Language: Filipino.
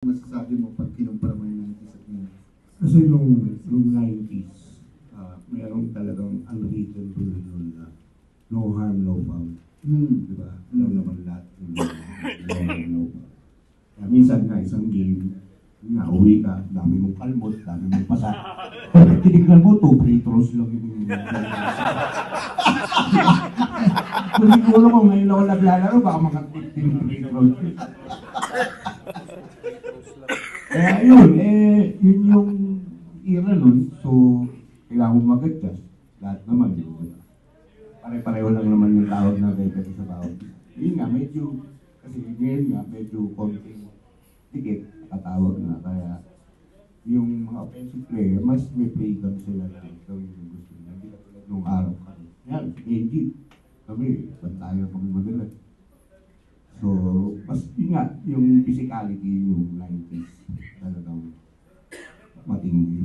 Masasabi mo pag kinumpara mo yung 90s at ngayon? Kasi nung 90s, mayroong talagang unwritten rule nun na no harm, no foul. Diba? Alam naman lahat. No harm, no foul. Kaya minsan nga, isang game, uwi ka, dami mong kalmot, dami mong pasa. Pag tinignan mo, 2 free throws lang yung kung siguro kung ngayon ako naglalaro, baka mga 15 free throws. Kaya yun yung era nun, so kailangan mo mag-adjust. Lahat naman yun. Pare-pareho lang naman yung tawag na referee sa bawat. Yun nga, medyo, kasi ngayon nga, medyo konting tikit, katawag na. Kaya yung mga offensive player, mas may freedom sila na gawin yung gusto nila. Hindi katulad nung araw kami. Yan, Benji, kami, bantayan kami magalat. So, mas yun nga, yung physicality yung 90s talagang matindi.